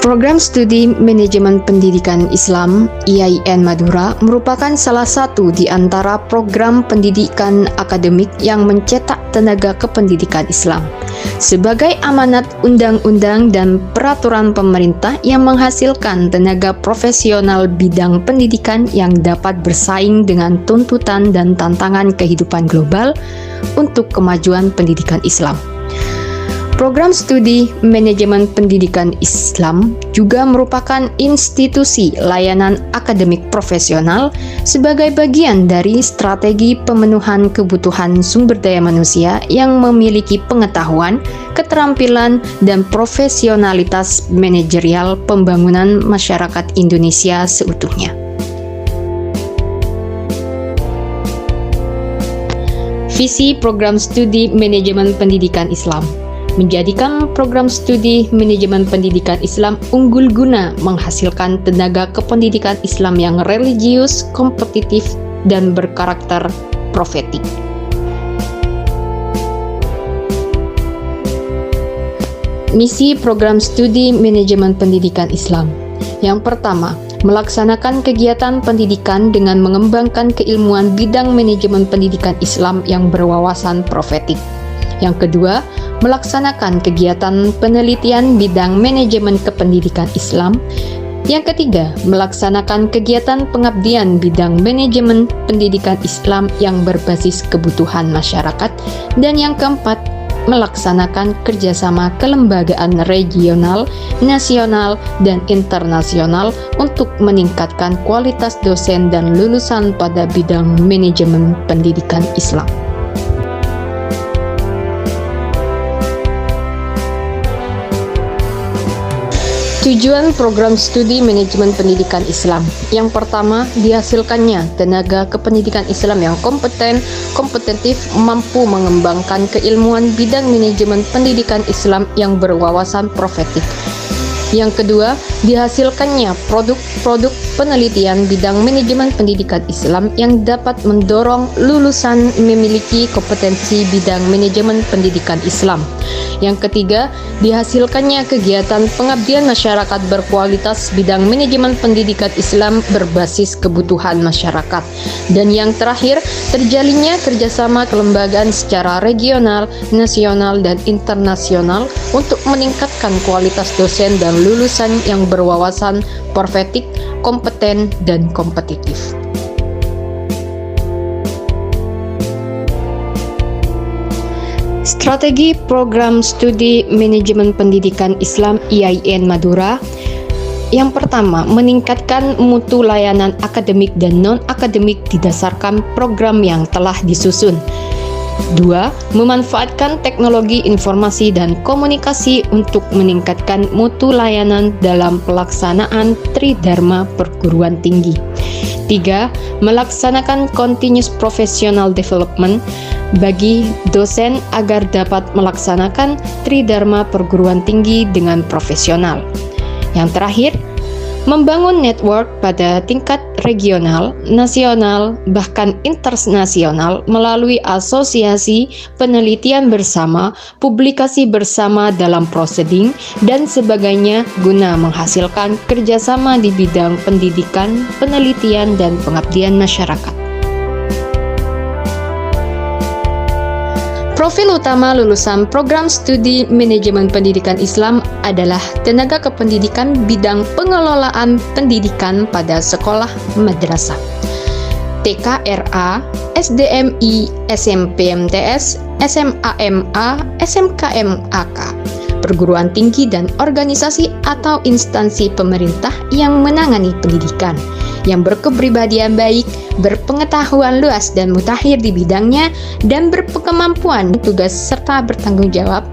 Program Studi Manajemen Pendidikan Islam IAIN Madura merupakan salah satu di antara program pendidikan akademik yang mencetak tenaga kependidikan Islam sebagai amanat undang-undang dan peraturan pemerintah yang menghasilkan tenaga profesional bidang pendidikan yang dapat bersaing dengan tuntutan dan tantangan kehidupan global untuk kemajuan pendidikan Islam. Program Studi Manajemen Pendidikan Islam juga merupakan institusi layanan akademik profesional sebagai bagian dari strategi pemenuhan kebutuhan sumber daya manusia yang memiliki pengetahuan, keterampilan, dan profesionalitas manajerial pembangunan masyarakat Indonesia seutuhnya. Visi Program Studi Manajemen Pendidikan Islam menjadikan program studi manajemen pendidikan Islam unggul guna menghasilkan tenaga kependidikan Islam yang religius, kompetitif, dan berkarakter profetik. Misi program studi manajemen pendidikan Islam. Yang pertama, melaksanakan kegiatan pendidikan dengan mengembangkan keilmuan bidang manajemen pendidikan Islam yang berwawasan profetik. Yang kedua, melaksanakan kegiatan penelitian bidang manajemen kependidikan Islam. Yang ketiga, melaksanakan kegiatan pengabdian bidang manajemen pendidikan Islam yang berbasis kebutuhan masyarakat. Dan yang keempat, melaksanakan kerjasama kelembagaan regional, nasional, dan internasional untuk meningkatkan kualitas dosen dan lulusan pada bidang manajemen pendidikan Islam. Tujuan program studi manajemen pendidikan Islam. Yang pertama, dihasilkannya tenaga kependidikan Islam yang kompeten, kompetitif, mampu mengembangkan keilmuan bidang manajemen pendidikan Islam yang berwawasan profetik. Yang kedua, dihasilkannya produk-produk penelitian bidang manajemen pendidikan Islam yang dapat mendorong lulusan memiliki kompetensi bidang manajemen pendidikan Islam. Yang ketiga, dihasilkannya kegiatan pengabdian masyarakat berkualitas bidang manajemen pendidikan Islam berbasis kebutuhan masyarakat. Dan yang terakhir, terjalinnya kerjasama kelembagaan secara regional, nasional, dan internasional untuk meningkatkan kualitas dosen dan lulusan yang berwawasan profetik, kompeten, dan kompetitif. Strategi Program Studi Manajemen Pendidikan Islam IAIN Madura. Yang pertama, meningkatkan mutu layanan akademik dan non-akademik didasarkan program yang telah disusun. 2. Memanfaatkan teknologi informasi dan komunikasi untuk meningkatkan mutu layanan dalam pelaksanaan Tridharma perguruan tinggi. 3. Melaksanakan continuous professional development bagi dosen agar dapat melaksanakan Tridharma perguruan tinggi dengan profesional. Yang terakhir, membangun network pada tingkat regional, nasional, bahkan internasional melalui asosiasi, penelitian bersama, publikasi bersama dalam proceeding, dan sebagainya guna menghasilkan kerjasama di bidang pendidikan, penelitian, dan pengabdian masyarakat. Profil utama lulusan program studi manajemen pendidikan Islam adalah tenaga kependidikan bidang pengelolaan pendidikan pada sekolah madrasah, TKRA, SDMI, SMPMTS, SMAMA, SMKMAK, perguruan tinggi dan organisasi atau instansi pemerintah yang menangani pendidikan, yang berkepribadian baik, berpengetahuan luas dan mutakhir di bidangnya, dan berkemampuan tugas serta bertanggung jawab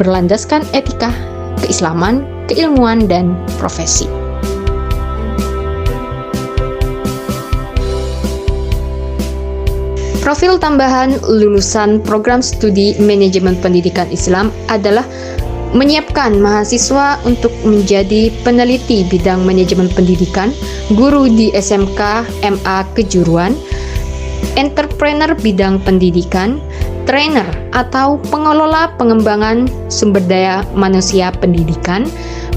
berlandaskan etika, keislaman, keilmuan, dan profesi. Profil tambahan lulusan program studi manajemen pendidikan Islam adalah menyiapkan mahasiswa untuk menjadi peneliti bidang manajemen pendidikan, guru di SMK, MA kejuruan, entrepreneur bidang pendidikan, trainer atau pengelola pengembangan sumber daya manusia pendidikan,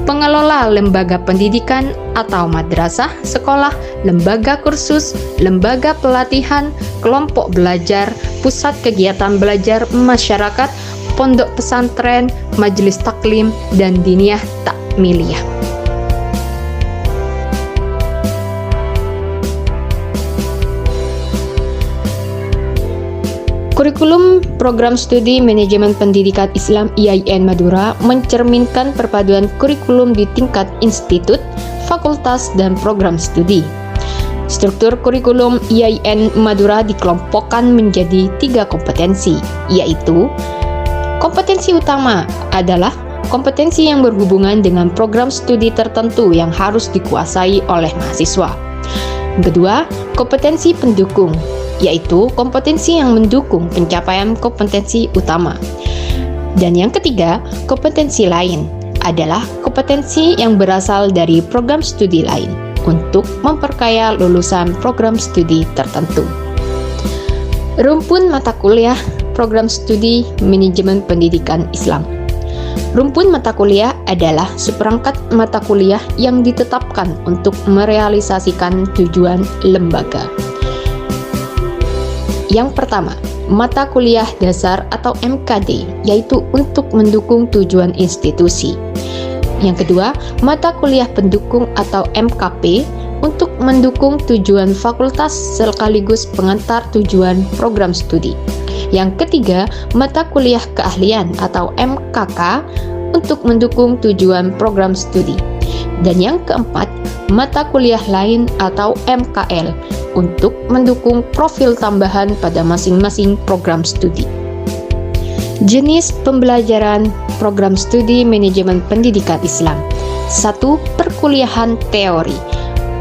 pengelola lembaga pendidikan atau madrasah, sekolah, lembaga kursus, lembaga pelatihan, kelompok belajar, pusat kegiatan belajar masyarakat, pondok pesantren, majelis taklim, dan diniyah takmiliyah. Kurikulum Program Studi Manajemen Pendidikan Islam IAIN Madura mencerminkan perpaduan kurikulum di tingkat institut, fakultas, dan program studi. Struktur kurikulum IAIN Madura dikelompokkan menjadi 3 kompetensi, yaitu kompetensi utama adalah kompetensi yang berhubungan dengan program studi tertentu yang harus dikuasai oleh mahasiswa. Kedua, kompetensi pendukung, yaitu kompetensi yang mendukung pencapaian kompetensi utama. Dan yang ketiga, kompetensi lain adalah kompetensi yang berasal dari program studi lain untuk memperkaya lulusan program studi tertentu. Rumpun mata kuliah Program Studi Manajemen Pendidikan Islam. Rumpun mata kuliah adalah seperangkat mata kuliah yang ditetapkan untuk merealisasikan tujuan lembaga. Yang pertama, mata kuliah dasar atau MKD, yaitu untuk mendukung tujuan institusi. Yang kedua, mata kuliah pendukung atau MKP untuk mendukung tujuan fakultas sekaligus pengantar tujuan program studi. Yang ketiga, mata kuliah keahlian atau MKK untuk mendukung tujuan program studi. Dan yang keempat, mata kuliah lain atau MKL untuk mendukung profil tambahan pada masing-masing program studi. Jenis pembelajaran Program Studi Manajemen Pendidikan Islam. 1. Perkuliahan teori.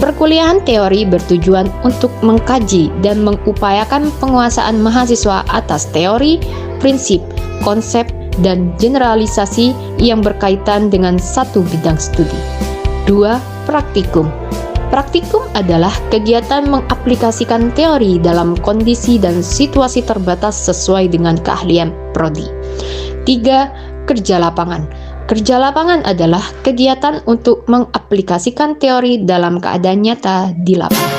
Perkuliahan teori bertujuan untuk mengkaji dan mengupayakan penguasaan mahasiswa atas teori, prinsip, konsep, dan generalisasi yang berkaitan dengan satu bidang studi. 2. Praktikum. Praktikum adalah kegiatan mengaplikasikan teori dalam kondisi dan situasi terbatas sesuai dengan keahlian prodi. 3. Kerja lapangan. Kerja lapangan adalah kegiatan untuk mengaplikasikan teori dalam keadaan nyata di lapangan.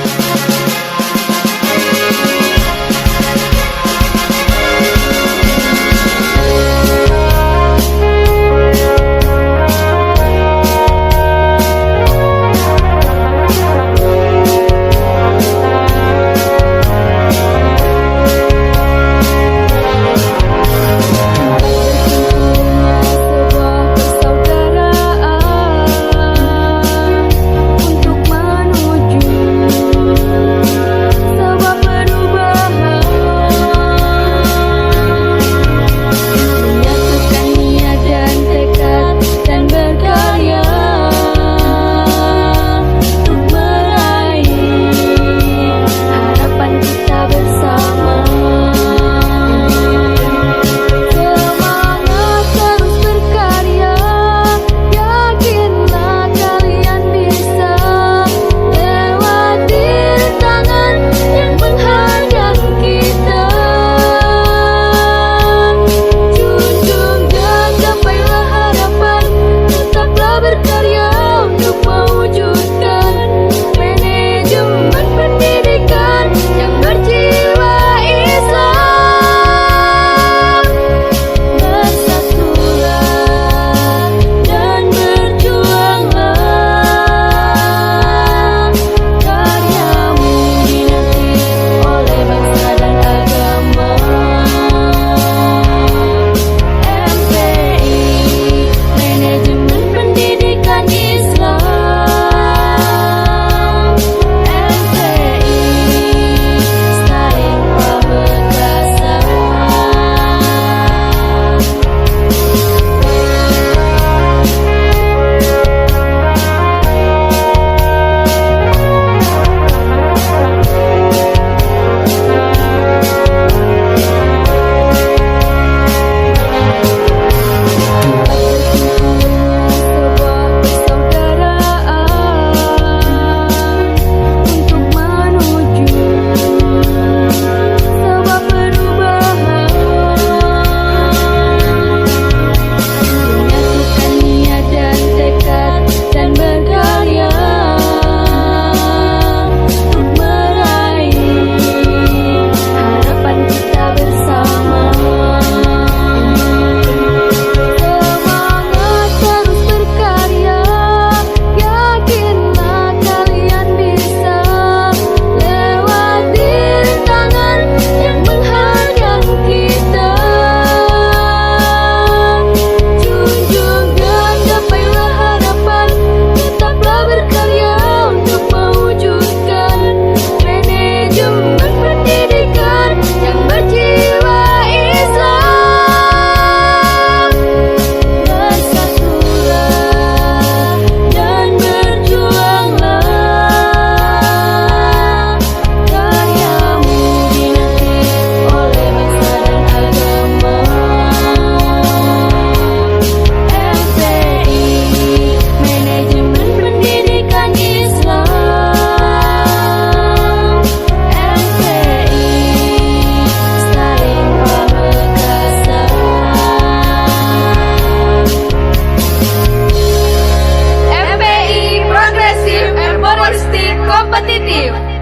Untuk menuju positif.